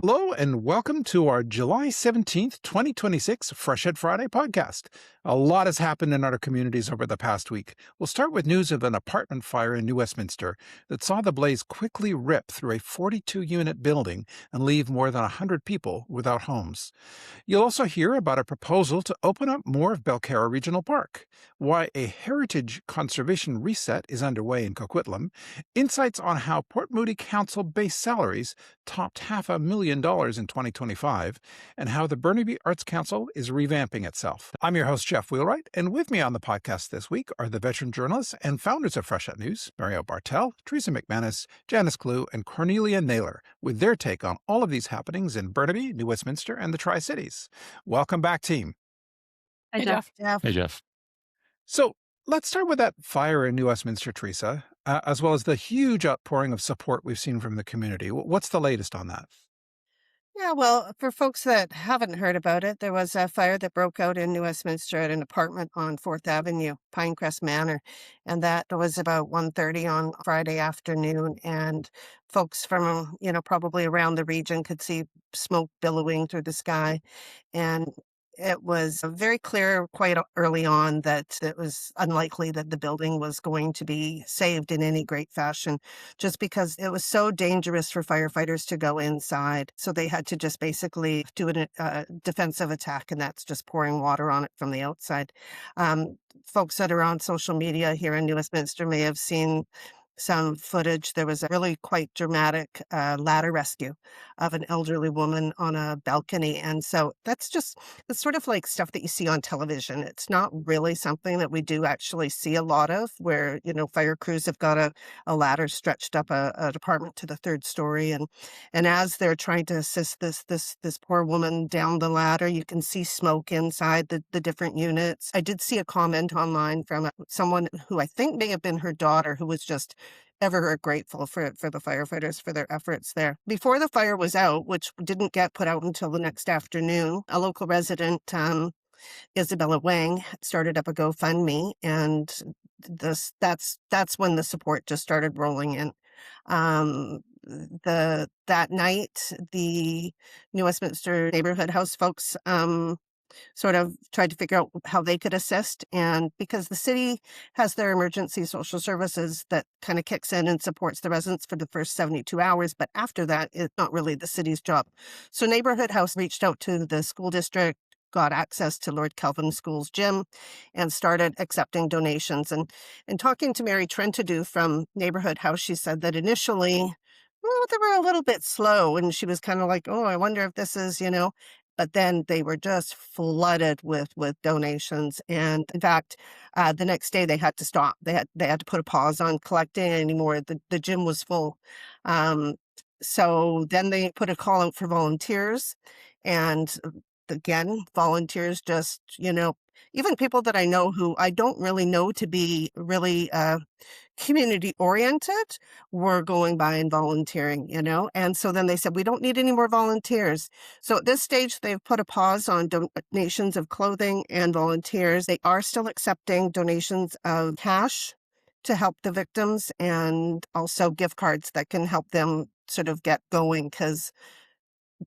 Hello and welcome to our July 17th, 2026 Freshet Friday podcast. A lot has happened in our communities over the past week. We'll start with news of an apartment fire in New Westminster that saw the blaze quickly rip through a 42-unit building and leave more than 100 people without homes. You'll also hear about a proposal to open up more of Belcarra Regional Park, why a heritage conservation reset is underway in Coquitlam, insights on how Port Moody Council base salaries topped $500,000 in 2025, and how the Burnaby Arts Council is revamping itself. I'm your host, Jeff Wheelwright, and with me on the podcast this week are the veteran journalists and founders of Freshet News, Mario Bartel, Teresa McManus, Janice Clue, and Cornelia Naylor, with their take on all of these happenings in Burnaby, New Westminster, and the Tri-Cities. Welcome back, team. Hi, Hey, Jeff. Hey, Jeff. So let's start with that fire in New Westminster, Teresa, as well as the huge outpouring of support we've seen from the community. What's the latest on that? Yeah, well, for folks that haven't heard about it, there was a fire that broke out in New Westminster at an apartment on 4th Avenue, Pinecrest Manor, and that was about 1:30 on Friday afternoon. And folks from, probably around the region could see smoke billowing through the sky. And it was very clear quite early on that it was unlikely that the building was going to be saved in any great fashion, just because it was so dangerous for firefighters to go inside. So they had to just basically do a defensive attack, and that's just pouring water on it from the outside. Folks that are on social media here in New Westminster may have seen some footage. There was a really quite dramatic ladder rescue of an elderly woman on a balcony. And so it's sort of like stuff that you see on television. It's not really something that we do actually see a lot of, where, fire crews have got a ladder stretched up a apartment to the third story. And as they're trying to assist this poor woman down the ladder, you can see smoke inside the different units. I did see a comment online from someone who I think may have been her daughter, who was just ever grateful for the firefighters for their efforts there. Before the fire was out, which didn't get put out until the next afternoon, a local resident, Isabella Wang, started up a GoFundMe, and that's when the support just started rolling in. That night, the New Westminster Neighborhood House folks sort of tried to figure out how they could assist. And because the city has their emergency social services that kind of kicks in and supports the residents for the first 72 hours, but after that, it's not really the city's job. So Neighborhood House reached out to the school district, got access to Lord Kelvin School's gym, and started accepting donations. And talking to Mary Trentadue from Neighborhood House, she said that initially, well, they were a little bit slow, and she was kind of like, oh, I wonder if this is, but then they were just flooded with donations. And in fact, the next day they had to stop. They had to put a pause on collecting anymore. The gym was full. So then they put a call out for volunteers. And again, volunteers just, even people that I know who I don't really know to be really community oriented were going by and volunteering, and so then they said, we don't need any more volunteers. So at this stage, they've put a pause on donations of clothing and volunteers. They are still accepting donations of cash to help the victims, and also gift cards that can help them sort of get going, because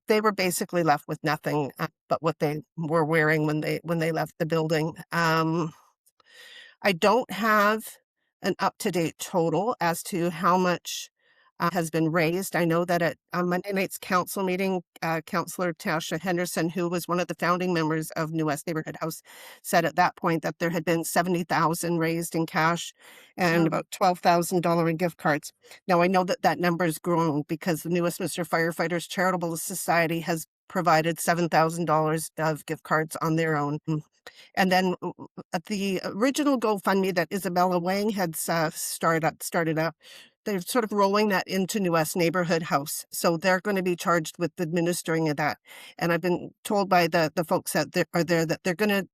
they were basically left with nothing but what they were wearing when they left the building. I don't have an up-to-date total as to how much has been raised. I know that at Monday night's council meeting, Councillor Tasha Henderson, who was one of the founding members of New West Neighborhood House, said at that point that there had been $70,000 raised in cash and about $12,000 in gift cards. Now, I know that number has grown because the New Westminster Firefighters Charitable Society has provided $7,000 of gift cards on their own. And then at the original GoFundMe that Isabella Wang had started up, they're sort of rolling that into New West Neighborhood House. So they're going to be charged with administering of that. And I've been told by the folks that are there that they're going to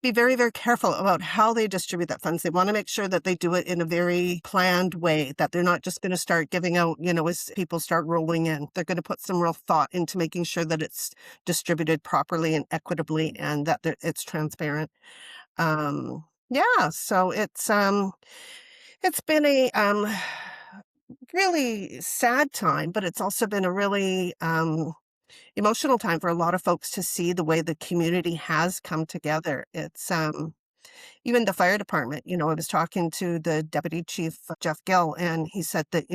be very, very careful about how they distribute that funds. They want to make sure that they do it in a very planned way, that they're not just going to start giving out, as people start rolling in. They're going to put some real thought into making sure that it's distributed properly and equitably, and that it's transparent. So it's been really sad time, but it's also been a really emotional time for a lot of folks to see the way the community has come together. It's even the fire department. I was talking to the deputy chief, Jeff Gill, and he said that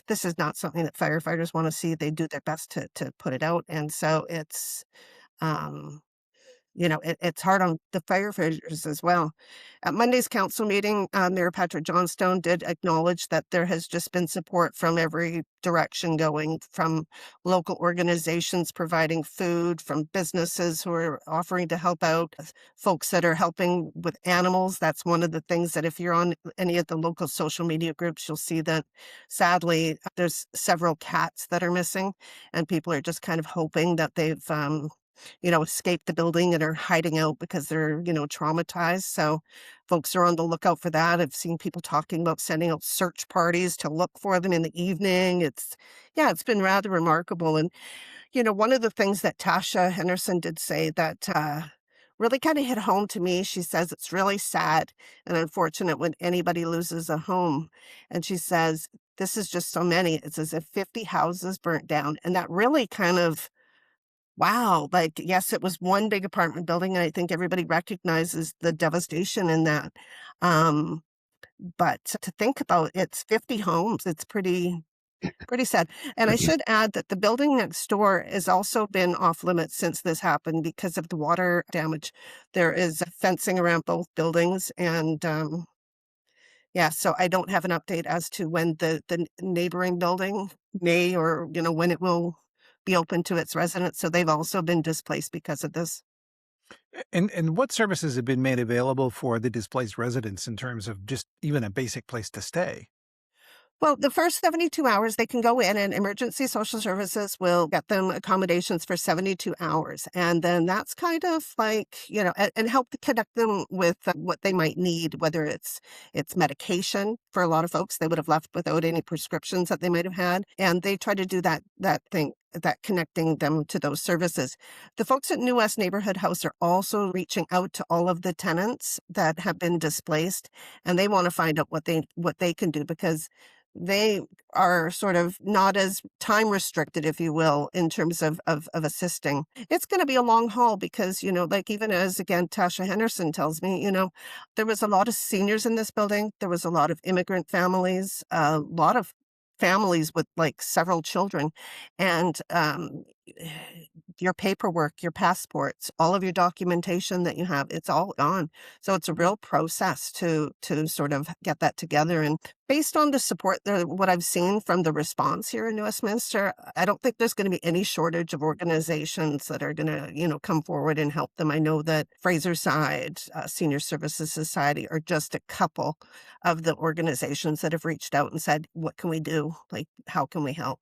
this is not something that firefighters want to see. They do their best to put it out, and so um, it's hard on the firefighters as well. At Monday's council meeting, Mayor Patrick Johnstone did acknowledge that there has just been support from every direction going from local organizations providing food, from businesses who are offering to help out, folks that are helping with animals. That's one of the things that if you're on any of the local social media groups, you'll see that sadly there's several cats that are missing, and people are just kind of hoping that they've escaped the building and are hiding out because they're, traumatized. So folks are on the lookout for that. I've seen people talking about sending out search parties to look for them in the evening. Yeah, it's been rather remarkable. And, one of the things that Tasha Henderson did say that, really kind of hit home to me. She says it's really sad and unfortunate when anybody loses a home. And she says, this is just so many. It's as if 50 houses burnt down. And that really kind of wow, like, yes, it was one big apartment building, and I think everybody recognizes the devastation in that, um, but to think about it's 50 homes, it's pretty sad, and I should add that the building next door has also been off limits since this happened because of the water damage. There is fencing around both buildings, and, yeah, so I don't have an update as to when the neighboring building may or, when it will be open to its residents, so they've also been displaced because of this. And what services have been made available for the displaced residents in terms of just even a basic place to stay? Well, the first 72 hours, they can go in and emergency social services will get them accommodations for 72 hours. And then that's kind of like, and help to connect them with what they might need, whether it's medication for a lot of folks, they would have left without any prescriptions that they might have had. And they try to do that thing, that connecting them to those services. The folks at New West Neighborhood House are also reaching out to all of the tenants that have been displaced, and they want to find out what they can do because they are sort of not as time restricted, if you will, in terms of assisting. It's going to be a long haul because, like even as again, Tasha Henderson tells me, there was a lot of seniors in this building. There was a lot of immigrant families, a lot of families with like several children. And your paperwork, your passports, all of your documentation that you have, it's all gone. So it's a real process to sort of get that together. And based on the support, what I've seen from the response here in Westminster, I don't think there's going to be any shortage of organizations that are going to, come forward and help them. I know that Fraserside, Senior Services Society are just a couple of the organizations that have reached out and said, what can we do? Like, how can we help?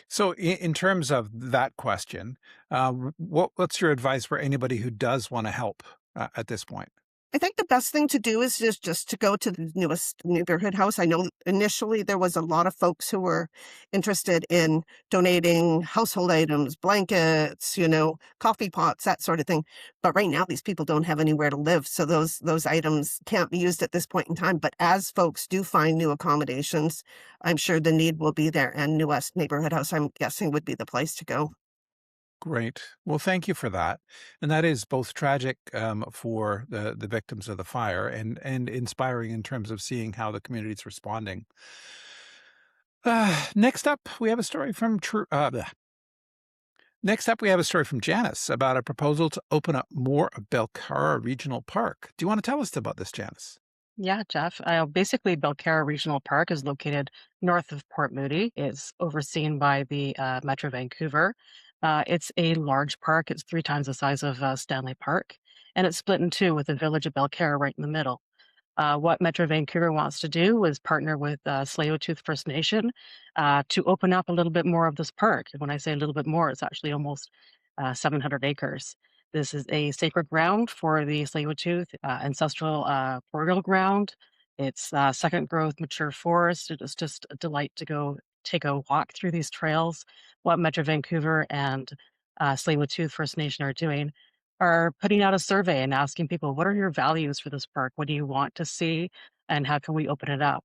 So, in terms of that question, what's your advice for anybody who does want to help at this point? I think the best thing to do is just to go to the newest neighborhood house. I know initially there was a lot of folks who were interested in donating household items, blankets, coffee pots, that sort of thing. But right now these people don't have anywhere to live, so those items can't be used at this point in time. But as folks do find new accommodations, I'm sure the need will be there. And New West Neighborhood House, I'm guessing, would be the place to go. Great. Well, thank you for that. And that is both tragic for the victims of the fire and inspiring in terms of seeing how the community is responding. Next up, we have a story from Next up, we have a story from Janice about a proposal to open up more of Belcarra Regional Park. Do you want to tell us about this, Janice? Yeah, Jeff. Basically, Belcarra Regional Park is located north of Port Moody. It's overseen by the Metro Vancouver. It's a large park. It's three times the size of Stanley Park, and it's split in two with the village of Belcarra right in the middle. What Metro Vancouver wants to do is partner with Tsleil-Waututh First Nation to open up a little bit more of this park. And when I say a little bit more, it's actually almost 700 acres. This is a sacred ground for the Tsleil-Waututh ancestral burial ground. It's second growth mature forest. It is just a delight to go take a walk through these trails. What Metro Vancouver and Tsleil-Waututh First Nation are doing are putting out a survey and asking people, what are your values for this park? What do you want to see? And how can we open it up?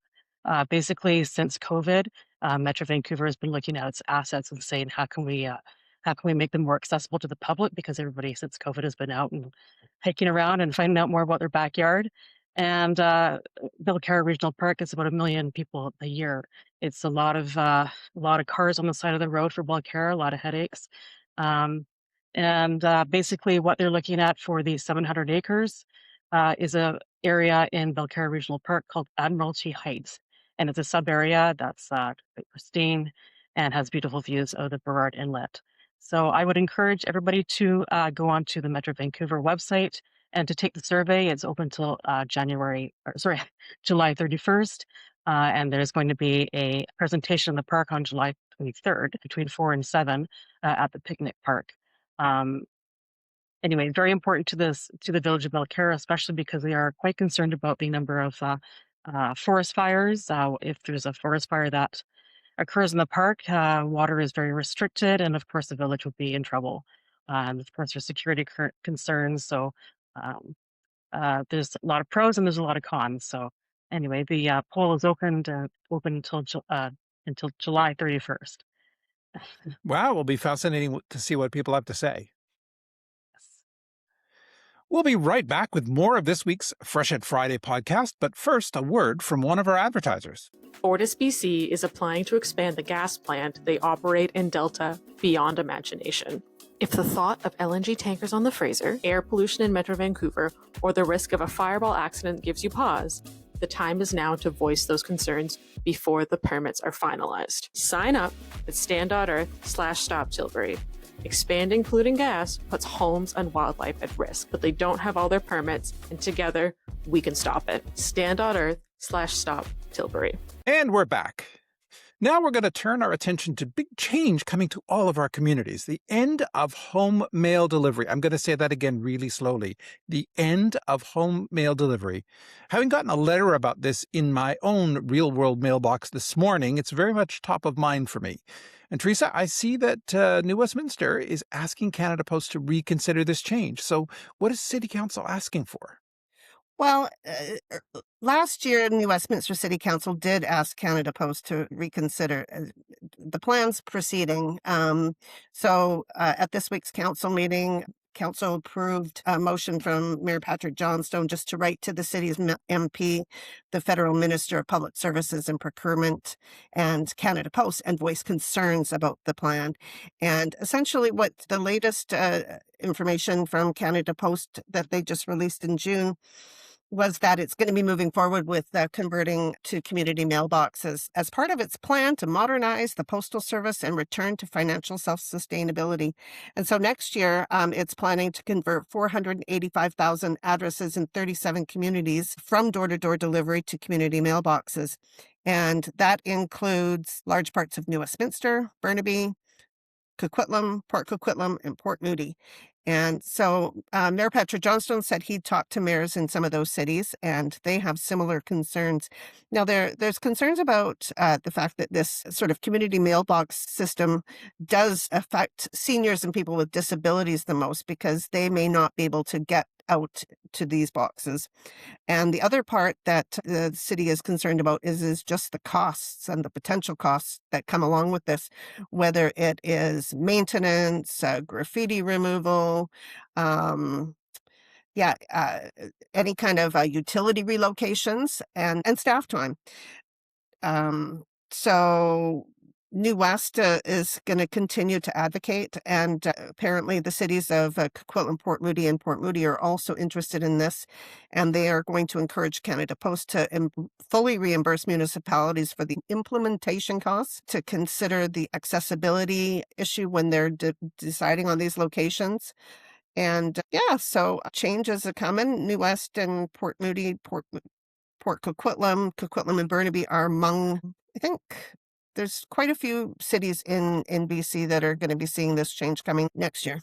Basically, since COVID, Metro Vancouver has been looking at its assets and saying, how can we make them more accessible to the public? Because everybody since COVID has been out and hiking around and finding out more about their backyard. And Belcarra Regional Park is about 1 million people a year. It's a lot of cars on the side of the road for Belcarra, a lot of headaches. Um, and basically, what they're looking at for these 700 acres is a area in Belcarra Regional Park called Admiralty Heights, and it's a sub area that's quite pristine and has beautiful views of the Burrard Inlet. So I would encourage everybody to go onto the Metro Vancouver website and to take the survey. It's open till July 31st. And there's going to be a presentation in the park on July 23rd between 4 and 7 at the picnic park. Um, anyway, very important to the village of Belcarra, especially because we are quite concerned about the number of forest fires. If there's a forest fire that occurs in the park, water is very restricted, and of course, the village would be in trouble. And of course, there's security concerns. So um, there's a lot of pros and there's a lot of cons. So anyway, the poll is open until July 31st. Wow, it will be fascinating to see what people have to say. Yes. We'll be right back with more of this week's Freshet Friday podcast, but first, a word from one of our advertisers. Fortis BC is applying to expand the gas plant they operate in Delta beyond imagination. If the thought of LNG tankers on the Fraser, air pollution in Metro Vancouver, or the risk of a fireball accident gives you pause, the time is now to voice those concerns before the permits are finalized. Sign up at stand.earth/stop Tilbury. Expanding polluting gas puts homes and wildlife at risk, but they don't have all their permits, and together we can stop it. Stand.earth/stop Tilbury. And we're back. Now we're going to turn our attention to big change coming to all of our communities. The end of home mail delivery. I'm going to say that again really slowly. The end of home mail delivery. Having gotten a letter about this in my own real-world mailbox this morning, it's very much top of mind for me. And Teresa, I see that New Westminster is asking Canada Post to reconsider this change. So what is City Council asking for? Well, last year, New Westminster City Council did ask Canada Post to reconsider the plans proceeding. So at this week's council meeting, council approved a motion from Mayor Patrick Johnstone just to write to the city's MP, the Federal Minister of Public Services and Procurement, and Canada Post, and voice concerns about the plan. And essentially what the latest information from Canada Post that they just released in June was that it's going to be moving forward with converting to community mailboxes as part of its plan to modernize the postal service and return to financial self-sustainability. And so next year, it's planning to convert 485,000 addresses in 37 communities from door-to-door delivery to community mailboxes. And that includes large parts of New Westminster, Burnaby, Coquitlam, Port Coquitlam, and Port Moody. And so Mayor Patrick Johnstone said he'd talked to mayors in some of those cities, and they have similar concerns. Now, there's concerns about the fact that this sort of community mailbox system does affect seniors and people with disabilities the most because they may not be able to get out to these boxes. And the other part that the city is concerned about is just the costs and the potential costs that come along with this, whether it is maintenance, graffiti removal, um, any kind of utility relocations and staff time. So New West is going to continue to advocate, and apparently the cities of Coquitlam, Port Moody, and Port Moody are also interested in this, and they are going to encourage Canada Post to fully reimburse municipalities for the implementation costs, to consider the accessibility issue when they're deciding on these locations. And so changes are coming. New West and Port Moody, Port Coquitlam, and Burnaby are among, I think, there's quite a few cities in BC that are going to be seeing this change coming next year.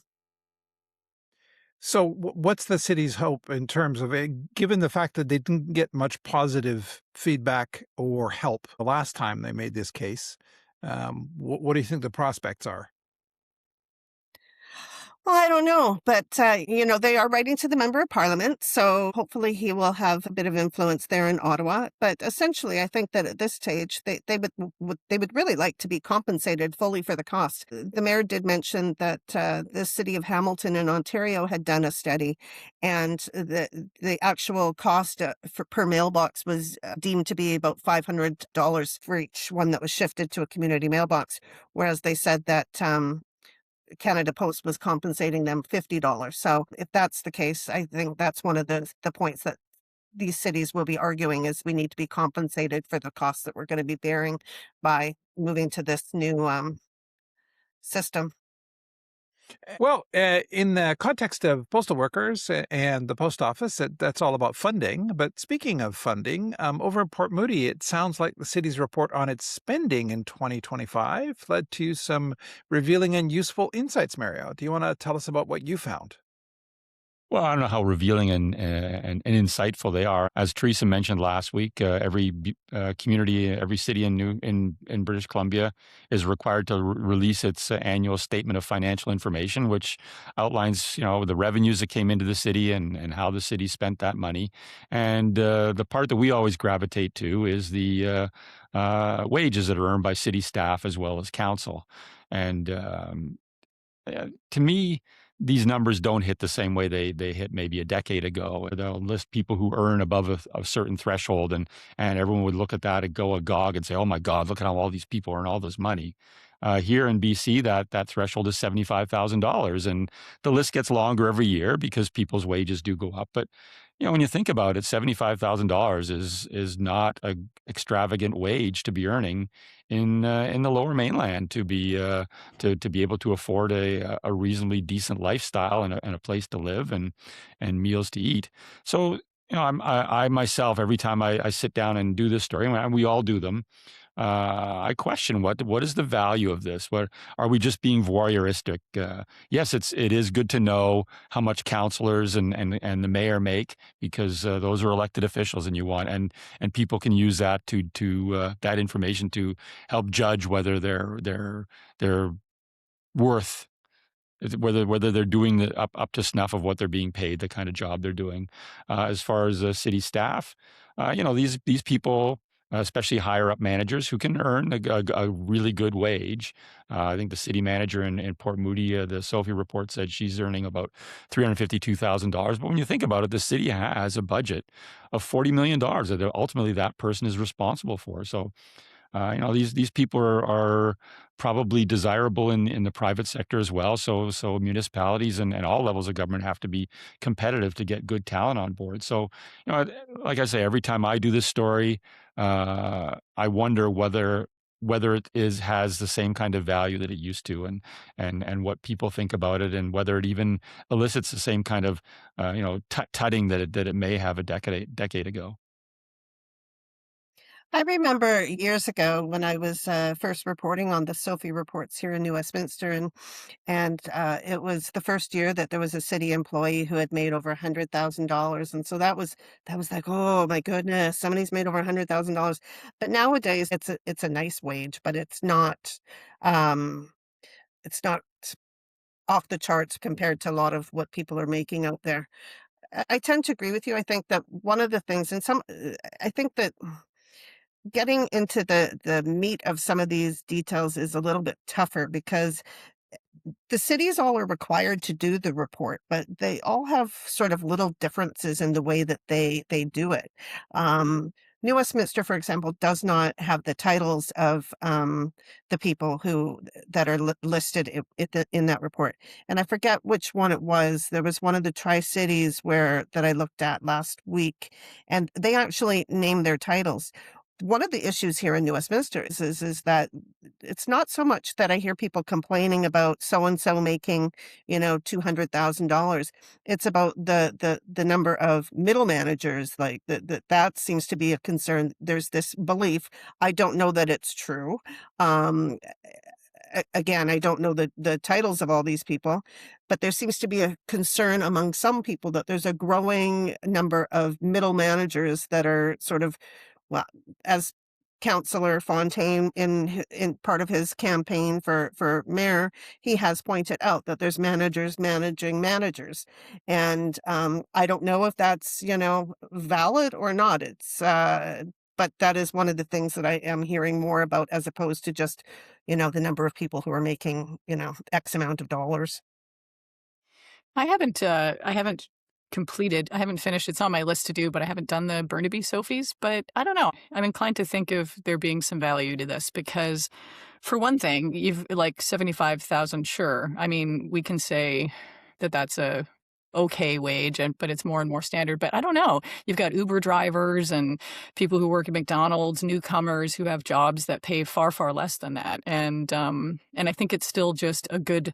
So what's the city's hope in terms of it, given the fact that they didn't get much positive feedback or help the last time they made this case? What do you think the prospects are? Well, I don't know, but they are writing to the member of parliament, so hopefully he will have a bit of influence there in Ottawa. But essentially, I think that at this stage, they would really like to be compensated fully for the cost. The mayor did mention that the city of Hamilton in Ontario had done a study, and the actual cost per mailbox was deemed to be about $500 for each one that was shifted to a community mailbox, whereas they said that Canada Post was compensating them $50. So if that's the case, I think that's one of the points that these cities will be arguing is we need to be compensated for the costs that we're going to be bearing by moving to this new system. Well, in the context of postal workers and the post office, that's all about funding. But speaking of funding, over at Port Moody, it sounds like the city's report on its spending in 2025 led to some revealing and useful insights, Mario. Do you want to tell us about what you found? Well, I don't know how revealing and insightful they are. As Teresa mentioned last week, every community, every city in British Columbia is required to release its annual statement of financial information, which outlines, the revenues that came into the city and how the city spent that money. And the part that we always gravitate to is the wages that are earned by city staff as well as council. And to me, these numbers don't hit the same way they hit maybe a decade ago. They'll list people who earn above a certain threshold, and everyone would look at that and go agog and say, "Oh my God, look at how all these people earn all this money." Here in BC, that threshold is $75,000, and the list gets longer every year because people's wages do go up. But when you think about it, $75,000 is not an extravagant wage to be earning in the Lower Mainland to be able to afford a reasonably decent lifestyle and a place to live and meals to eat. So I myself, every time I sit down and do this story, and we all do them, I question what is the value of this? What are we just being voyeuristic? Yes, it is good to know how much councillors and the mayor make because those are elected officials, and and people can use that to that information to help judge whether they're worth whether they're doing up to snuff of what they're being paid, the kind of job they're doing. As far as city staff, these people, especially higher up managers, who can earn a really good wage. I think the city manager in Port Moody, the Sophie report said she's earning about $352,000. But when you think about it, the city has a budget of $40 million that ultimately that person is responsible for. So these people are probably desirable in the private sector as well. So municipalities and all levels of government have to be competitive to get good talent on board. So like I say, every time I do this story, I wonder whether it has the same kind of value that it used to, and what people think about it, and whether it even elicits the same kind of tutting that it may have a decade ago. I remember years ago when I was first reporting on the Sophie reports here in New Westminster, and it was the first year that there was a city employee who had made over $100,000, and so that was like, oh my goodness, somebody's made over $100,000. But nowadays, it's a nice wage, but um, it's not off the charts compared to a lot of what people are making out there. I tend to agree with you. I think that one of the things, I think that getting into the meat of some of these details is a little bit tougher because the cities all are required to do the report, but they all have sort of little differences in the way that they do it. Um, New Westminster, for example, does not have the titles of the people that are listed in that report. And I forget which one it was. There was one of the Tri-Cities that I looked at last week, and they actually named their titles. One of the issues here in New Westminster is that it's not so much that I hear people complaining about so and so making, $200,000. It's about the number of middle managers. Like that seems to be a concern. There's this belief. I don't know that it's true. Um, Again, I don't know the titles of all these people, but there seems to be a concern among some people that there's a growing number of middle managers that are sort of, well, as Councillor Fontaine in part of his campaign for mayor, he has pointed out that there's managers managing managers. And I don't know if that's, valid or not. But that is one of the things that I am hearing more about as opposed to just, the number of people who are making, X amount of dollars. I haven't finished. It's on my list to do, but I haven't done the Burnaby Sophies. But I don't know. I'm inclined to think of there being some value to this because, for one thing, you've like 75,000. Sure. I mean, we can say that that's a okay wage, but it's more and more standard. But I don't know. You've got Uber drivers and people who work at McDonald's, newcomers who have jobs that pay far, far less than that. And I think it's still just a good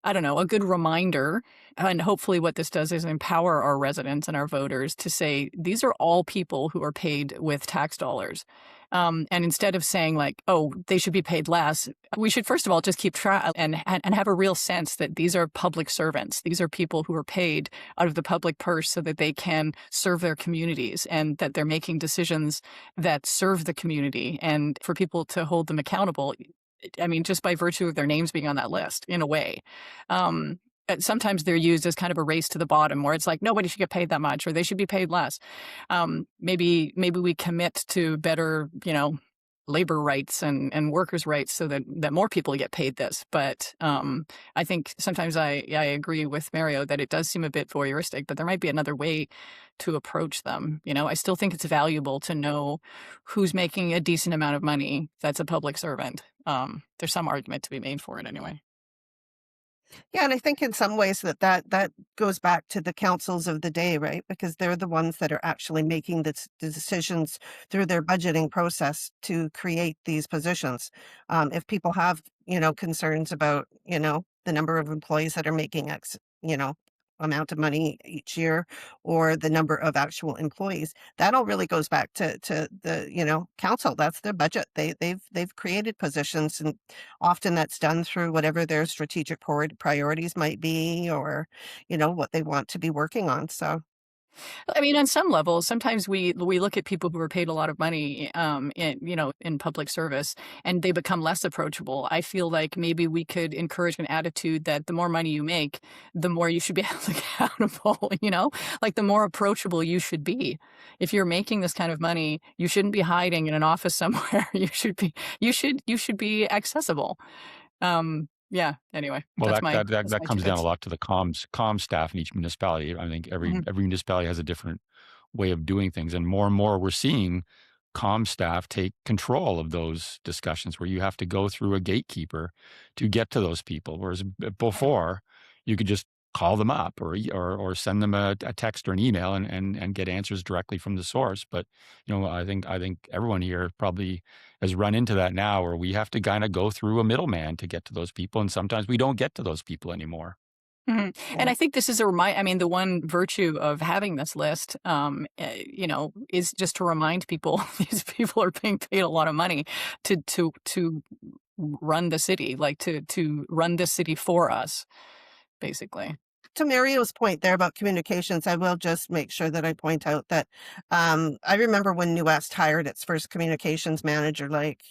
reminder. And hopefully what this does is empower our residents and our voters to say, these are all people who are paid with tax dollars. And instead of saying like, oh, they should be paid less, we should first of all just keep track and have a real sense that these are public servants. These are people who are paid out of the public purse so that they can serve their communities and that they're making decisions that serve the community. And for people to hold them accountable, I mean, just by virtue of their names being on that list, in a way. Sometimes they're used as kind of a race to the bottom where it's like, nobody should get paid that much or they should be paid less. Maybe we commit to better, labor rights and workers' rights so that more people get paid this. But I think sometimes I agree with Mario that it does seem a bit voyeuristic, but there might be another way to approach them. I still think it's valuable to know who's making a decent amount of money that's a public servant. There's some argument to be made for it anyway. Yeah, and I think in some ways that goes back to the councils of the day, right? Because they're the ones that are actually making the decisions through their budgeting process to create these positions. If people have, concerns about, the number of employees that are making X, amount of money each year or the number of actual employees, that all really goes back to the, council. That's their budget. They've created positions, and often that's done through whatever their strategic priorities might be, or what they want to be working on. So I mean, on some level, sometimes we look at people who are paid a lot of money, in public service, and they become less approachable. I feel like maybe we could encourage an attitude that the more money you make, the more you should be held accountable. Like the more approachable you should be. If you're making this kind of money, you shouldn't be hiding in an office somewhere. You should be accessible. Yeah. Anyway, Well, that's that my 2 comes down a cents. lot to the comms staff in each municipality. I think every Mhm. every municipality has a different way of doing things, and more we're seeing comm staff take control of those discussions where you have to go through a gatekeeper to get to those people. Whereas before, you could just call them up or send them a text or an email and get answers directly from the source. But I think everyone here probably has run into that now, where we have to kind of go through a middleman to get to those people, and sometimes we don't get to those people anymore. Mhm. And yeah. I think this is I mean, the one virtue of having this list, is just to remind people these people are being paid a lot of money to run the city, like to run the city for us, basically. To Mario's point there about communications, I will just make sure that I point out that I remember when New West hired its first communications manager, like,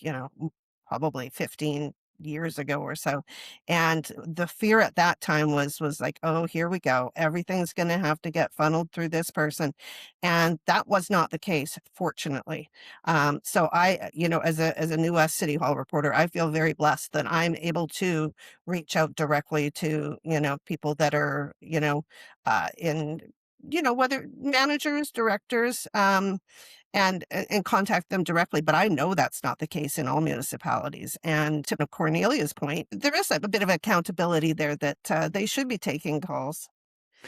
probably 15 years ago or so. And the fear at that time was like, oh, here we go. Everything's going to have to get funneled through this person. And that was not the case, fortunately. So I, as a New West City Hall reporter, I feel very blessed that I'm able to reach out directly to, people that are, in, whether managers, directors, and contact them directly. But I know that's not the case in all municipalities. And to Cornelia's point, there is a bit of accountability there that they should be taking calls.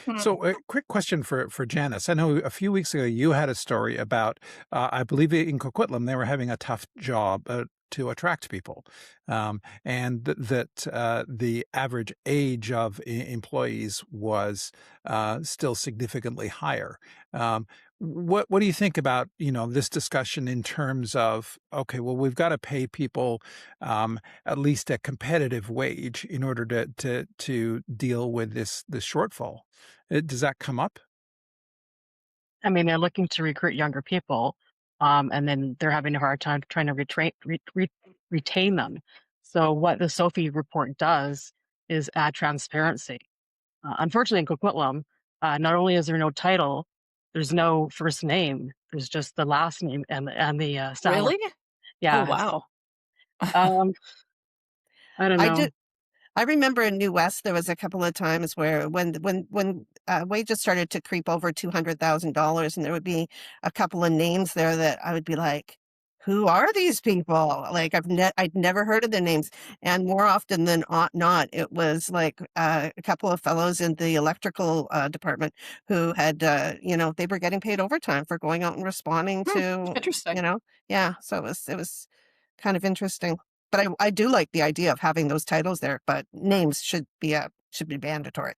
Hmm. So, a quick question for Janice. I know a few weeks ago you had a story about, I believe in Coquitlam, they were having a tough job to attract people, and that the average age of employees was still significantly higher. Um, what do you think about this discussion in terms of, okay, well, we've got to pay people at least a competitive wage in order to deal with this shortfall? Does that come up? I mean, they're looking to recruit younger people. and then they're having a hard time trying to retain them. So what the Sophie report does is add transparency. Unfortunately, in Coquitlam, not only is there no title, there's no first name. There's just the last name and the salary. Really? Oh, Yeah. wow. Um, I don't I know. do. I remember in New West there was a couple of times where when wages started to creep over $200,000, and there would be a couple of names there that I would be like, "Who are these people?" Like I'd never heard of the names, and more often than not, it was like a couple of fellows in the electrical department who had they were getting paid overtime for going out and responding to Interesting. yeah. So it was kind of interesting. But I do like the idea of having those titles there, but names should be mandatory.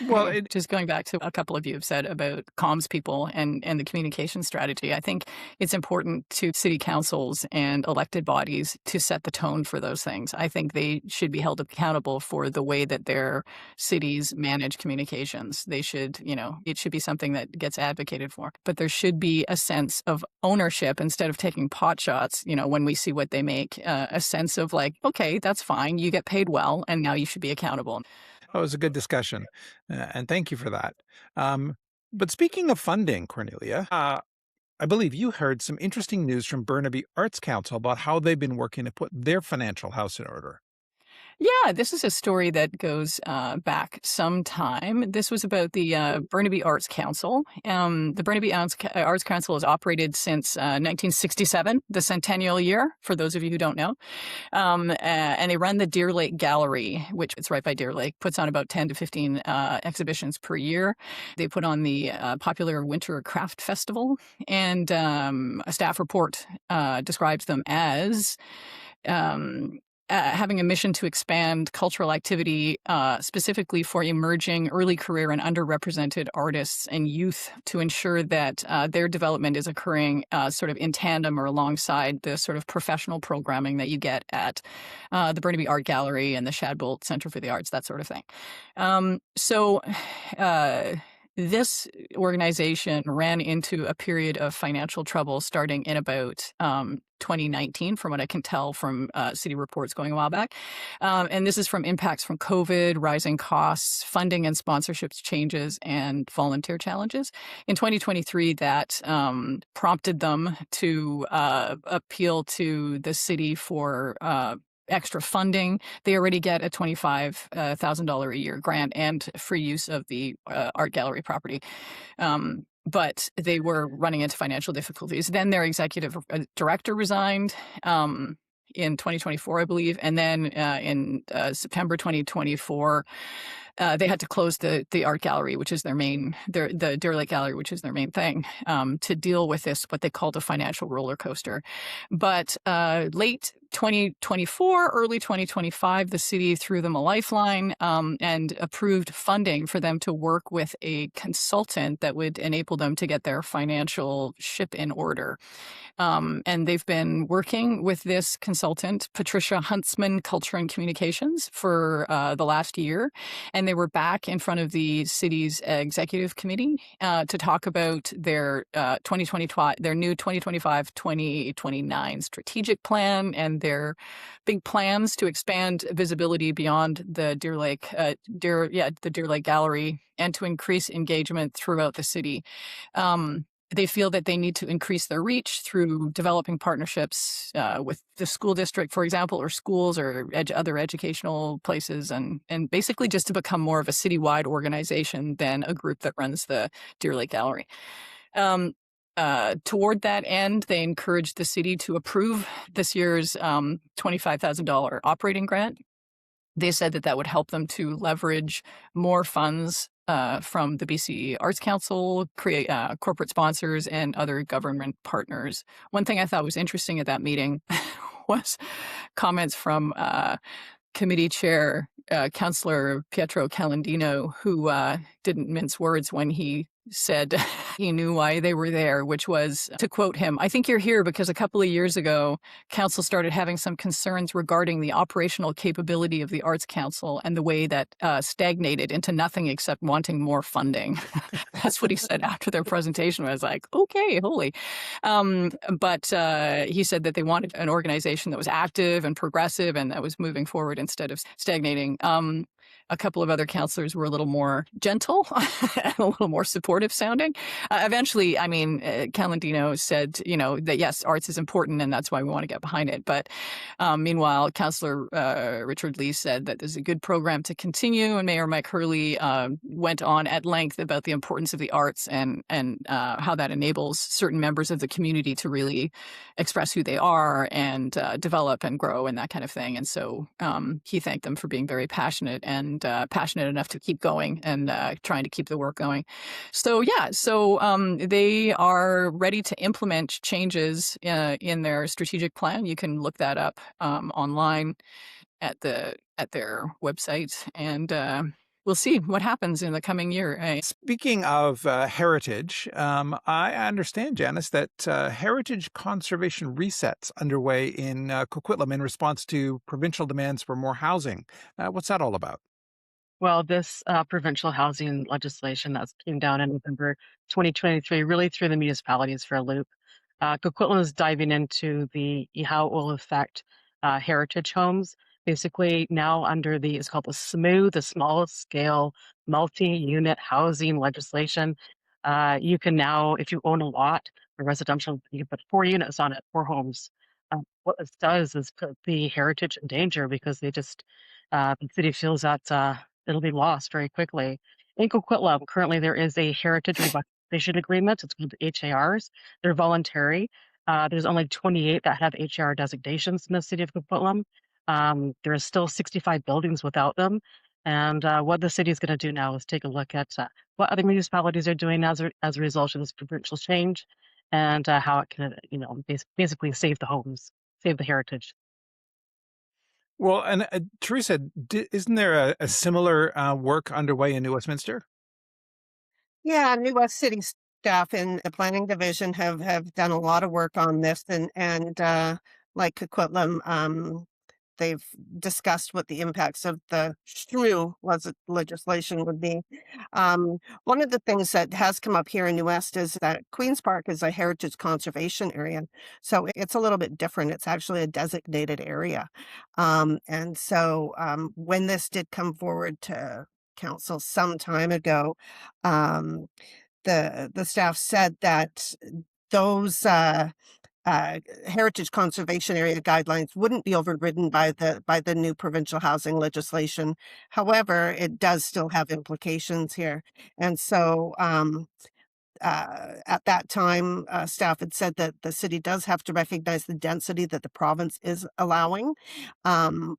Well, it, Just going back to a couple of you have said about comms people and the communication strategy, I think it's important to city councils and elected bodies to set the tone for those things. I think they should be held accountable for the way that their cities manage communications. They should, it should be something that gets advocated for. But there should be a sense of ownership instead of taking pot shots, when we see what they make, a sense of like, okay, that's fine. You get paid well, and now you should be accountable. oh, it was a good discussion, and thank you for that. Um, but speaking of funding, Cornelia, I believe you heard some interesting news from Burnaby Arts Council about how they've been working to put their financial house in order. Yeah, this is a story that goes back some time. This was about the Burnaby Arts Council. The Burnaby Arts Council has operated since 1967, the centennial year, for those of you who don't know. And they run the Deer Lake Gallery, which it's right by Deer Lake, puts on about 10 to 15 exhibitions per year. They put on the popular Winter Craft Festival, and a staff report describes them as having a mission to expand cultural activity, specifically for emerging early career and underrepresented artists and youth, to ensure that their development is occurring sort of in tandem or alongside the sort of professional programming that you get at the Burnaby Art Gallery and the Shadbolt Center for the Arts, that sort of thing. This organization ran into a period of financial trouble starting in about 2019, from what I can tell from city reports going a while back. And this is from impacts from COVID, rising costs, funding and sponsorships changes, and volunteer challenges. In 2023, that prompted them to appeal to the city for extra funding. They already get a $25,000 a year grant and free use of the art gallery property. But they were running into financial difficulties. Then their executive director resigned in 2024, I believe. And then in September 2024, they had to close the art gallery, which is the Deer Lake Gallery, which is their main thing, to deal with this, what they called a financial roller coaster. But late 2024, early 2025, the city threw them a lifeline and approved funding for them to work with a consultant that would enable them to get their financial ship in order. And they've been working with this consultant, Patricia Huntsman, Culture and Communications, for the last year. And they were back in front of the city's executive committee to talk about their new 2025-2029 strategic plan and their big plans to expand visibility beyond the Deer Lake Gallery, and to increase engagement throughout the city. They feel that they need to increase their reach through developing partnerships with the school district, for example, or schools or other educational places, and basically just to become more of a citywide organization than a group that runs the Deer Lake Gallery. Toward that end, they encouraged the city to approve this year's $25,000 operating grant. They said that would help them to leverage more funds from the BC Arts Council, create corporate sponsors, and other government partners. One thing I thought was interesting at that meeting was comments from committee chair, Councillor Pietro Calandino, who didn't mince words when he said he knew why they were there, which was, to quote him, "I think you're here because a couple of years ago, council started having some concerns regarding the operational capability of the Arts Council and the way that stagnated into nothing except wanting more funding." That's what he said after their presentation. I was like, okay, holy. But he said that they wanted an organization that was active and progressive and that was moving forward instead of stagnating. A couple of other counselors were a little more gentle and a little more supportive sounding. Eventually, I mean, Calandino said, that yes, arts is important and that's why we want to get behind it. But meanwhile, Councillor Richard Lee said that there's a good program to continue, and Mayor Mike Hurley went on at length about the importance of the arts and how that enables certain members of the community to really express who they are and develop and grow and that kind of thing. And so he thanked them for being very passionate and passionate enough to keep going and trying to keep the work going. So they are ready to implement changes in their strategic plan. You can look that up online at their website, and we'll see what happens in the coming year. Speaking of heritage, I understand, Janice, that heritage conservation resets underway in Coquitlam in response to provincial demands for more housing. What's that all about? Well, this provincial housing legislation that came down in November 2023 really threw the municipalities for a loop. Coquitlam is diving into how it will affect heritage homes. Basically, now under it's called the SMOO, the smallest scale multi-unit housing legislation. You can now, if you own a lot, a residential, you can put 4 units on it, 4 homes. What this does is put the heritage in danger because the city feels that it'll be lost very quickly. In Coquitlam, currently there is a heritage revitalization agreement. It's called the HARs. They're voluntary. There's only 28 that have HAR designations in the city of Coquitlam. There are still 65 buildings without them. And what the city is going to do now is take a look at what other municipalities are doing as a result of this provincial change, and how it can, basically save the homes, save the heritage. Well, and Teresa, isn't there a similar work underway in New Westminster? Yeah, New West City staff in the planning division have done a lot of work on this, and like Coquitlam, they've discussed what the impacts of the SHREW legislation would be. One of the things that has come up here in New West is that Queen's Park is a heritage conservation area, so it's a little bit different. It's actually a designated area, and so when this did come forward to council some time ago, um, the staff said that those heritage conservation area guidelines wouldn't be overridden by the new provincial housing legislation. However, it does still have implications here, and so at that time, staff had said that the city does have to recognize the density that the province is allowing. Um,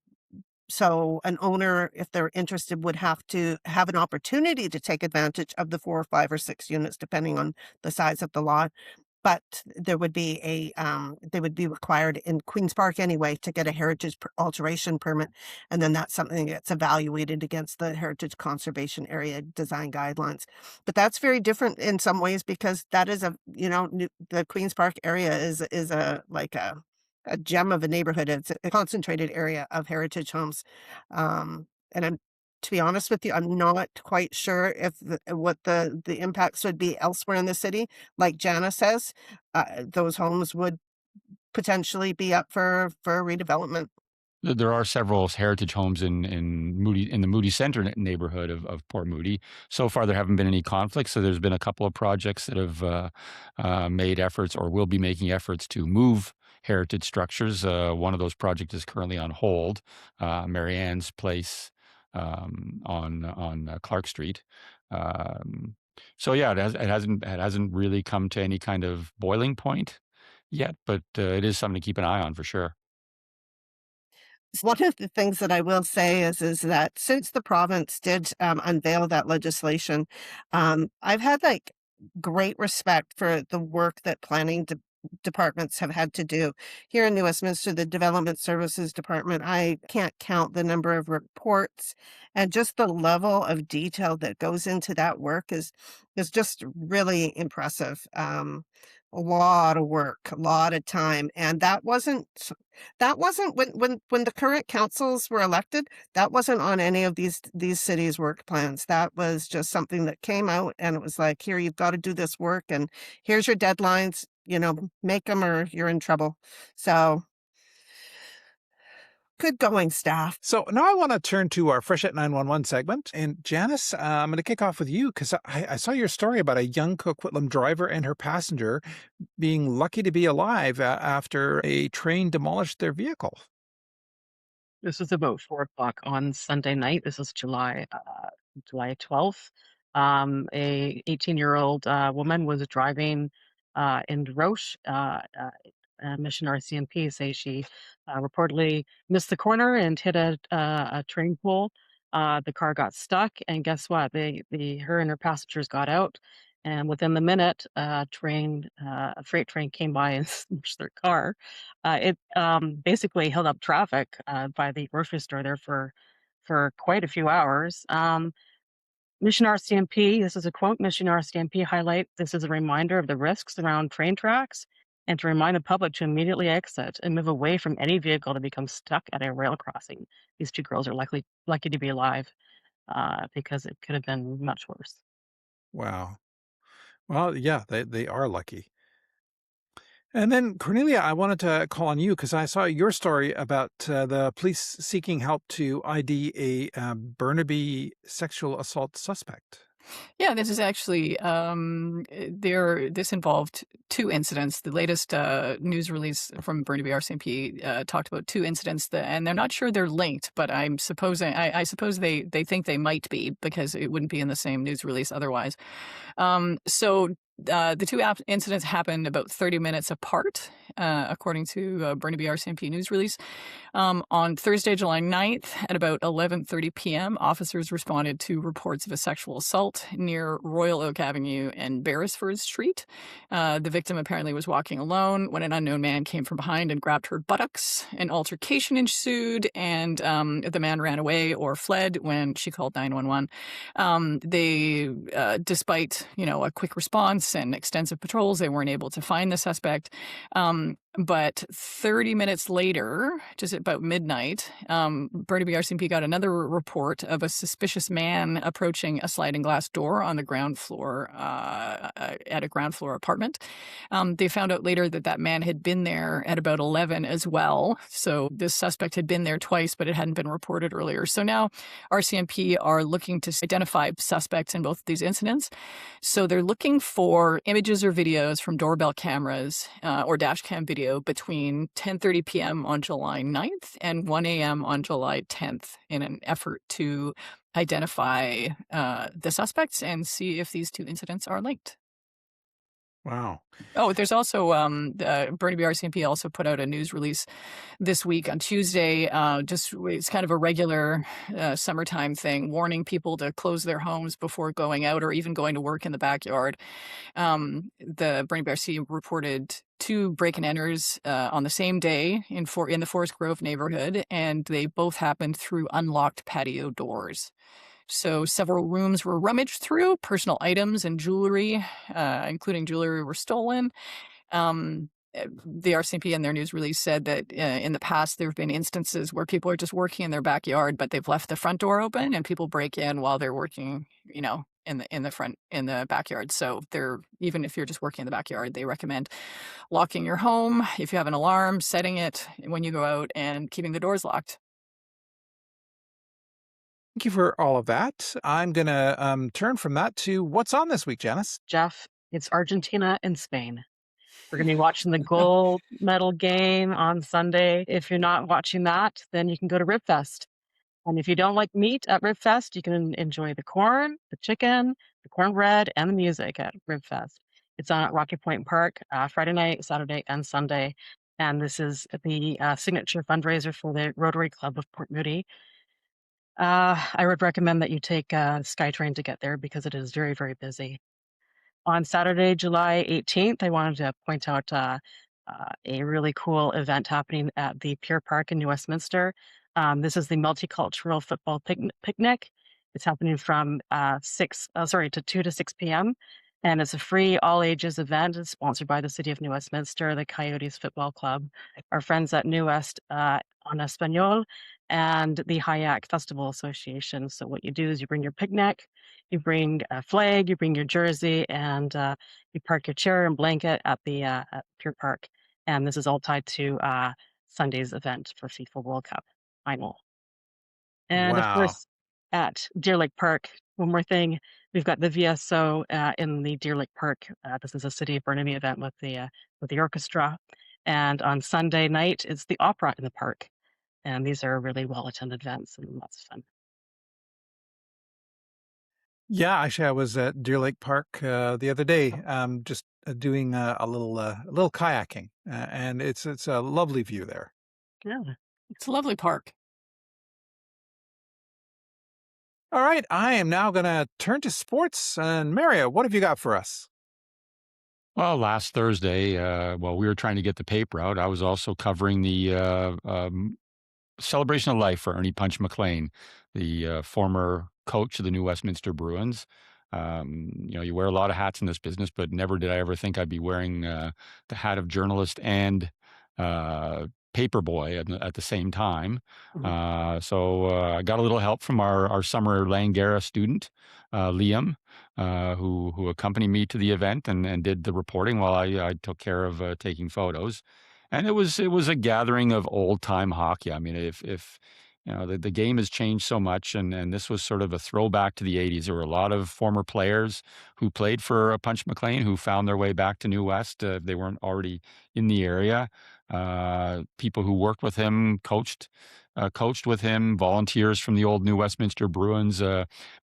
so an owner, if they're interested, would have to have an opportunity to take advantage of the 4 or 5 or 6 units, depending on the size of the lot. But there would be they would be required in Queen's Park anyway to get a heritage alteration permit. And then that's something that's evaluated against the heritage conservation area design guidelines. But that's very different in some ways because that is the Queen's Park area is a gem of a neighborhood. It's a concentrated area of heritage homes. And to be honest with you, I'm not quite sure if what the impacts would be elsewhere in the city. Like Jana says, those homes would potentially be up for redevelopment. There are several heritage homes in the Moody Center neighborhood of Port Moody. So far, there haven't been any conflicts. So there's been a couple of projects that have made efforts or will be making efforts to move heritage structures. One of those projects is currently on hold, Marianne's Place on Clark Street. So yeah, it hasn't really come to any kind of boiling point yet, but it is something to keep an eye on for sure. One of the things that I will say is that since the province did unveil that legislation, I've had great respect for the work that planning departments have had to do. Here in New Westminster, the Development Services Department, I can't count the number of reports, and just the level of detail that goes into that work is just really impressive. A lot of work, a lot of time, and that wasn't when the current councils were elected. That wasn't on any of these cities' work plans. That was just something that came out, and it was like, here, you've got to do this work, and here's your deadlines. Make them or you're in trouble. So good going, staff. So now I want to turn to our Fresh at 911 segment. And Janice, I'm going to kick off with you because I saw your story about a young Coquitlam driver and her passenger being lucky to be alive after a train demolished their vehicle. This was about 4 o'clock on Sunday night. This is July 12th. A 18-year-old woman was driving in Roche. Mission RCMP say she reportedly missed the corner and hit a train pole. The car got stuck, and guess what? Her and her passengers got out, and within the minute, a freight train came by and smashed their car. It basically held up traffic by the grocery store there for quite a few hours. Mission RCMP, this is a quote, Mission RCMP highlight, this is a reminder of the risks around train tracks and to remind the public to immediately exit and move away from any vehicle to become stuck at a rail crossing. These two girls are lucky to be alive because it could have been much worse. Wow. Well, yeah, they are lucky. And then, Cornelia, I wanted to call on you because I saw your story about the police seeking help to ID a Burnaby sexual assault suspect. Yeah, this is actually this involved two incidents. The latest news release from Burnaby RCMP talked about two incidents, and they're not sure they're linked, but I suppose they think they might be because it wouldn't be in the same news release otherwise. So the two incidents happened about 30 minutes apart, according to Burnaby RCMP news release. On Thursday, July 9th, at about 11:30 p.m., officers responded to reports of a sexual assault near Royal Oak Avenue and Beresford Street. The victim apparently was walking alone when an unknown man came from behind and grabbed her buttocks. An altercation ensued, and the man ran away or fled when she called 911. Despite a quick response and extensive patrols, they weren't able to find the suspect. But 30 minutes later, just about midnight, Burnaby RCMP got another report of a suspicious man approaching a sliding glass door on the ground floor at a ground floor apartment. They found out later that man had been there at about 11 as well. So this suspect had been there twice, but it hadn't been reported earlier. So now RCMP are looking to identify suspects in both of these incidents. So they're looking for images or videos from doorbell cameras or dash cam video between 10:30 p.m. on July 9th and 1 a.m. on July 10th in an effort to identify the suspects and see if these two incidents are linked. Wow. Oh, there's also Burnaby RCMP also put out a news release this week on Tuesday. It's kind of a regular summertime thing, warning people to close their homes before going out or even going to work in the backyard. The Burnaby RC reported two break-and-enters on the same day in the Forest Grove neighborhood, and they both happened through unlocked patio doors. So several rooms were rummaged through. Personal items and jewelry, including jewelry, were stolen. The RCMP in their news release said that in the past there have been instances where people are just working in their backyard, but they've left the front door open and people break in while they're working, in the backyard. So even if you're just working in the backyard, they recommend locking your home. If you have an alarm, setting it when you go out and keeping the doors locked. Thank you for all of that. I'm going to turn from that to what's on this week, Janice. Jeff, it's Argentina and Spain. We're going to be watching the gold medal game on Sunday. If you're not watching that, then you can go to Ribfest. And if you don't like meat at Ribfest, you can enjoy the corn, the chicken, the cornbread, and the music at Ribfest. It's on at Rocky Point Park, Friday night, Saturday, and Sunday. And this is the signature fundraiser for the Rotary Club of Port Moody. I would recommend that you take SkyTrain to get there because it is very, very busy. On Saturday, July 18th, I wanted to point out a really cool event happening at the Pier Park in New Westminster. This is the Multicultural Football Picnic. It's happening from 2 to 6 p.m. And it's a free all ages event. It's sponsored by the City of New Westminster, the Coyotes Football Club, our friends at New West on Espanol, and the Hayak Festival Association. So what you do is you bring your picnic, you bring a flag, you bring your jersey, and you park your chair and blanket at the at Pier Park. And this is all tied to Sunday's event for FIFA World Cup final. And of Wow. course, at Deer Lake Park, one more thing, we've got the VSO in the Deer Lake Park. This is a City of Burnaby event with the orchestra. And on Sunday night, it's the opera in the park. And these are really well-attended events and lots of fun. Yeah, actually, I was at Deer Lake Park the other day, just doing a little kayaking, and it's a lovely view there. Yeah. It's a lovely park. All right, I am now going to turn to sports. And Mario, what have you got for us? Well, last Thursday, while we were trying to get the paper out, I was also covering the celebration of life for Ernie Punch McLean, the former coach of the New Westminster Bruins. You wear a lot of hats in this business, but never did I ever think I'd be wearing the hat of journalist and paper boy at the same time. So I got a little help from our summer Langara student, Liam, who accompanied me to the event and did the reporting while I took care of taking photos. And it was a gathering of old time hockey. I mean, if the game has changed so much, and this was sort of a throwback to the '80s. There were a lot of former players who played for Punch McLean who found their way back to New West if they weren't already in the area. People who worked with him, coached with him, volunteers from the old New Westminster Bruins.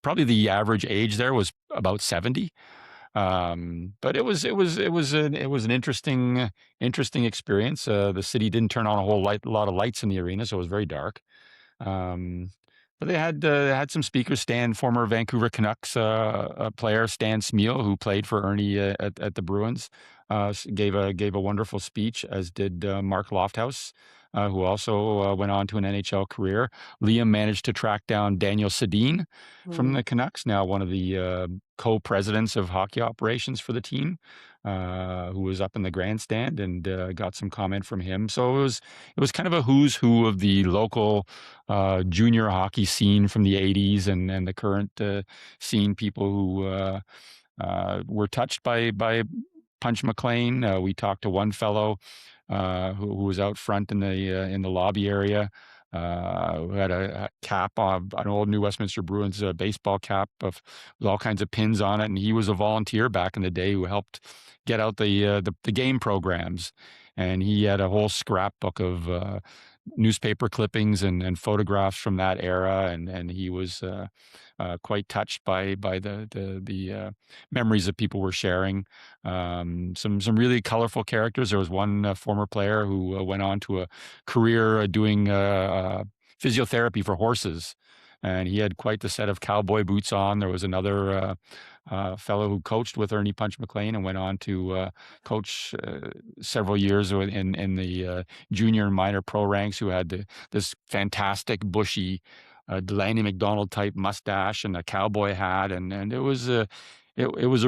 Probably the average age there was about 70. But it was an interesting experience. The city didn't turn on a lot of lights in the arena, so it was very dark. Um, but they had some speakers. Former Vancouver Canucks player Stan Smeal, who played for Ernie at the Bruins, gave a wonderful speech, as did Mark Lofthouse, who also went on to an NHL career. Liam managed to track down Daniel Sedin from the Canucks, now one of the co-presidents of hockey operations for the team, who was up in the grandstand, and got some comment from him. So it was kind of a who's who of the local junior hockey scene from the '80s and the current scene. People who were touched by Punch McLean. We talked to one fellow who was out front in the lobby area, who had a cap on an old New Westminster Bruins baseball cap with all kinds of pins on it, and he was a volunteer back in the day who helped get out the game programs, and he had a whole scrapbook of newspaper clippings and photographs from that era, and he was quite touched by the memories that people were sharing. Some really colorful characters. There was one former player who went on to a career doing physiotherapy for horses, and he had quite the set of cowboy boots on. There was another fellow who coached with Ernie Punch McLean and went on to coach several years in the junior and minor pro ranks, who had this fantastic bushy Delaney McDonald type mustache and a cowboy hat, and it was a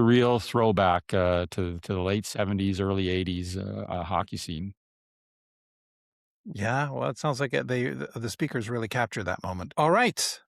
real throwback to the late '70s, early '80s hockey scene. Yeah, well, it sounds like the speakers really capture that moment. All right.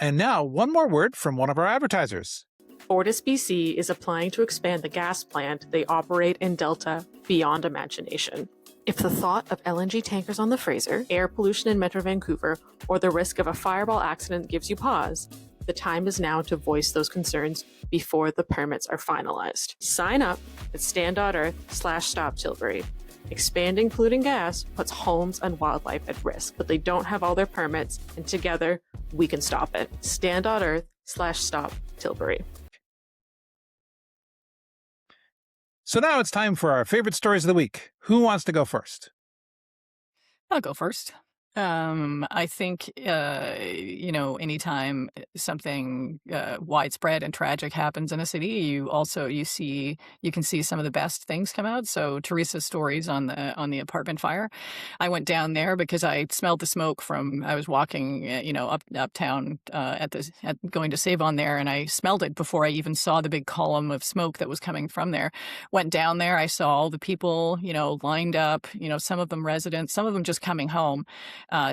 And now, one more word from one of our advertisers. Fortis BC is applying to expand the gas plant they operate in Delta beyond imagination. If the thought of LNG tankers on the Fraser, air pollution in Metro Vancouver, or the risk of a fireball accident gives you pause, the time is now to voice those concerns before the permits are finalized. Sign up at stand.earth/stop Tilbury. Expanding polluting gas puts homes and wildlife at risk, but they don't have all their permits, and together we can stop it. Stand.earth/stop Tilbury. So now it's time for our favorite stories of the week. Who wants to go first? I'll go first. I think, anytime something widespread and tragic happens in a city, you can see some of the best things come out. So Teresa's stories on the apartment fire, I went down there because I smelled the smoke from I was walking, uptown at going to Save On there, and I smelled it before I even saw the big column of smoke that was coming from there. Went down there, I saw all the people, lined up, some of them residents, some of them just coming home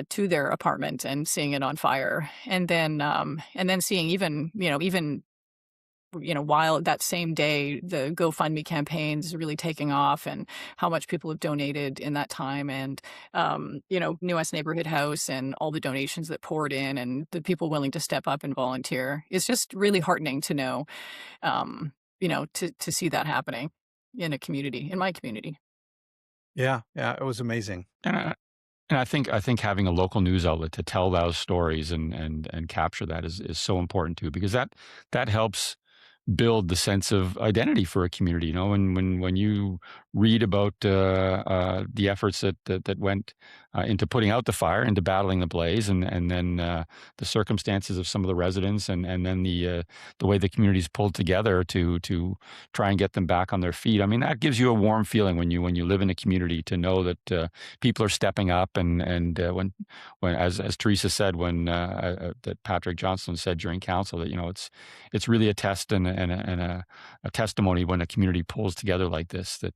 to their apartment and seeing it on fire, and then seeing while that same day the GoFundMe campaigns really taking off, and how much people have donated in that time, and New West Neighborhood House and all the donations that poured in, and the people willing to step up and volunteer. It's just really heartening to know, to see that happening in my community. Yeah, yeah, it was amazing. And I think having a local news outlet to tell those stories and capture that is so important too, because that helps build the sense of identity for a community. When you read about the efforts that went into putting out the fire, into battling the blaze, and then the circumstances of some of the residents, and then the way the communities pulled together to try and get them back on their feet. I mean, that gives you a warm feeling when you live in a community, to know that people are stepping up, and when as Teresa said, when that Patrick Johnson said during council, that it's really a test and a testimony when a community pulls together like this, that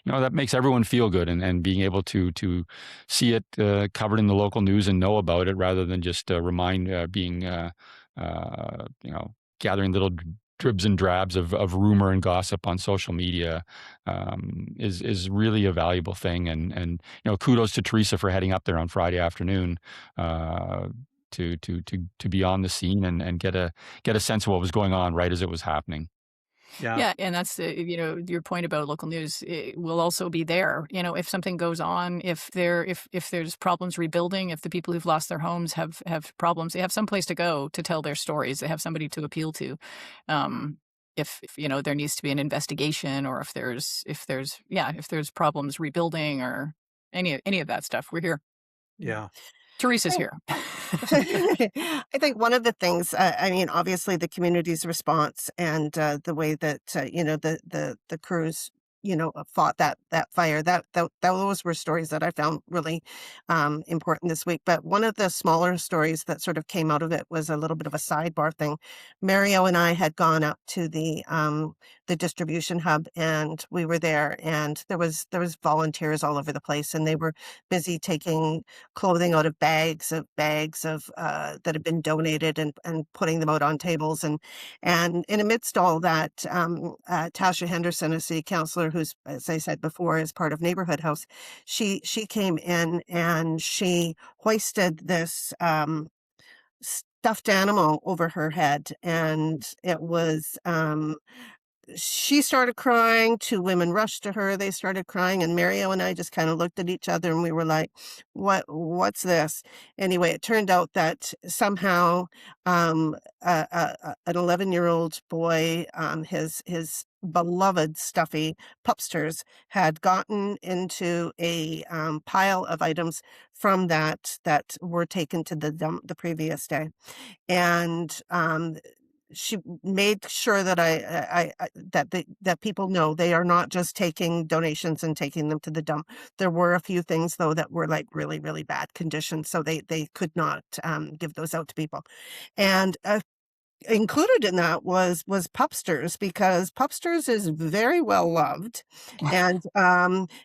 that makes everyone feel good, and being able to see it covered in the local news and know about it, rather than just gathering little dribs and drabs of rumor and gossip on social media, is really a valuable thing. And kudos to Teresa for heading up there on Friday afternoon, to be on the scene and get a sense of what was going on right as it was happening. Yeah. Yeah, and that's your point about local news. It will also be there. If something goes on, if there's problems rebuilding, if the people who've lost their homes have problems, they have some place to go to tell their stories. They have somebody to appeal to. If there needs to be an investigation, or if there's problems rebuilding, or any of that stuff, we're here. Yeah. Teresa's here. I think one of the things, I mean, obviously the community's response, and the way that the crews fought that fire, that those were stories that I found really important this week. But one of the smaller stories that sort of came out of it was a little bit of a sidebar thing. Mario and I had gone up to the distribution hub, and we were there, and there was volunteers all over the place, and they were busy taking clothing out of bags of that had been donated, and putting them out on tables, and in amidst all that, Tasha Henderson, a city councillor who's, as I said before, is part of Neighborhood House, she came in and she hoisted this stuffed animal over her head, and it was she started crying. Two women rushed to her. They started crying, and Mario and I just kind of looked at each other, and we were like, what's this? Anyway, it turned out that somehow an 11-year-old boy, his beloved stuffy pupsters, had gotten into a pile of items from that were taken to the dump the previous day. And she made sure that that people know they are not just taking donations and taking them to the dump. There were a few things though that were like really, really bad condition, so they could not give those out to people. And included in that was Pupsters, because Pupsters is very well loved. And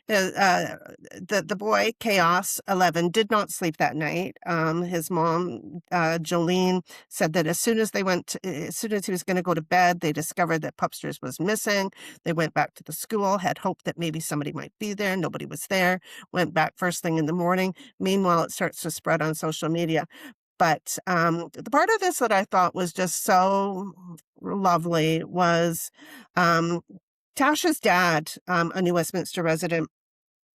the boy Chaos 11 did not sleep that night. His mom Jolene said that as soon as he was going to go to bed, they discovered that Pupsters was missing. They went back to the school, had hoped that maybe somebody might be there. Nobody was there. Went back first thing in the morning. Meanwhile, it starts to spread on social media. But the part of this that I thought was just so lovely was Tasha's dad, a New Westminster resident,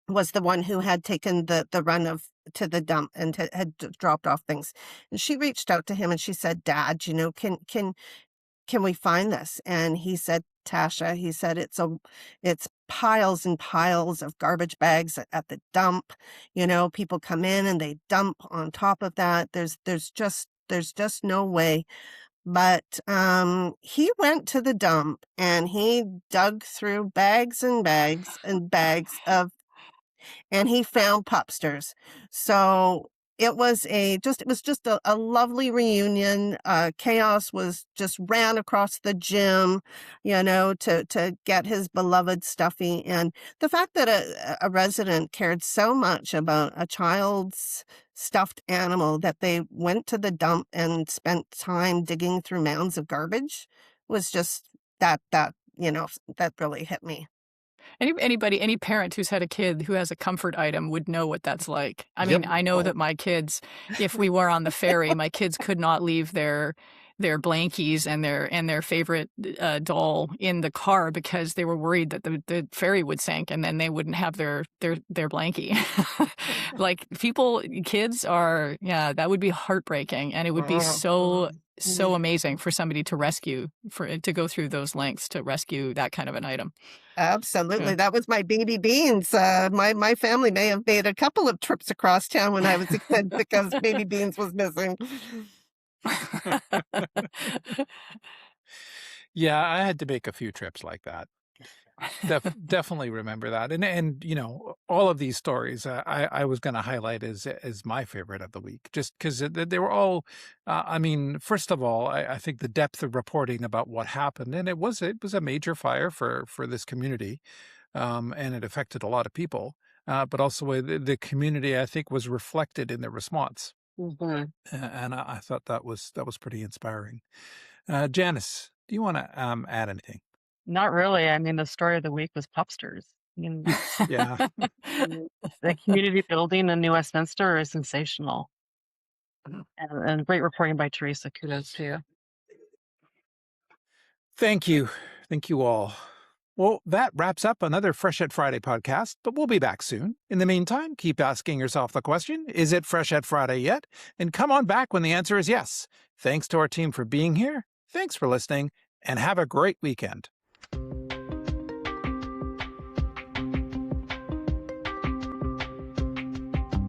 was the one who had taken the run to the dump and had dropped off things. And she reached out to him and she said, "Dad, can can we find this? And he said, Tasha, he said, it's piles and piles of garbage bags at the dump. People come in and they dump on top of that. There's just no way. But he went to the dump and he dug through bags and bags and bags and he found Pupsters. So it was just a lovely reunion. Chaos was just ran across the gym, to get his beloved Stuffy. And the fact that a resident cared so much about a child's stuffed animal that they went to the dump and spent time digging through mounds of garbage was just that really hit me. Any parent who's had a kid who has a comfort item would know what that's like. I mean, I know that my kids, if we were on the ferry, my kids could not leave their blankies and their favorite doll in the car because they were worried that the ferry would sink and then they wouldn't have their blankie. Like kids are, that would be heartbreaking, and it would be so amazing for somebody to go through those lengths to rescue that kind of an item. Absolutely. Yeah. That was my baby Beans. My family may have made a couple of trips across town when I was a kid because baby Beans was missing. Yeah, I had to make a few trips like that. Definitely remember that. And all of these stories I was going to highlight as my favorite of the week, just because they were all, first of all, I think the depth of reporting about what happened, and it was a major fire for this community, and it affected a lot of people, but also the community, I think, was reflected in the response. Mhm. And I thought that was pretty inspiring. Janice, do you want to add anything? Not really. I mean, the story of the week was Pupsters. I mean, Yeah. the community building in New Westminster is sensational. And great reporting by Teresa. Kudos to you. Thank you. Thank you all. Well, that wraps up another Freshet Friday podcast, but we'll be back soon. In the meantime, keep asking yourself the question, is it Freshet Friday yet? And come on back when the answer is yes. Thanks to our team for being here. Thanks for listening, and have a great weekend.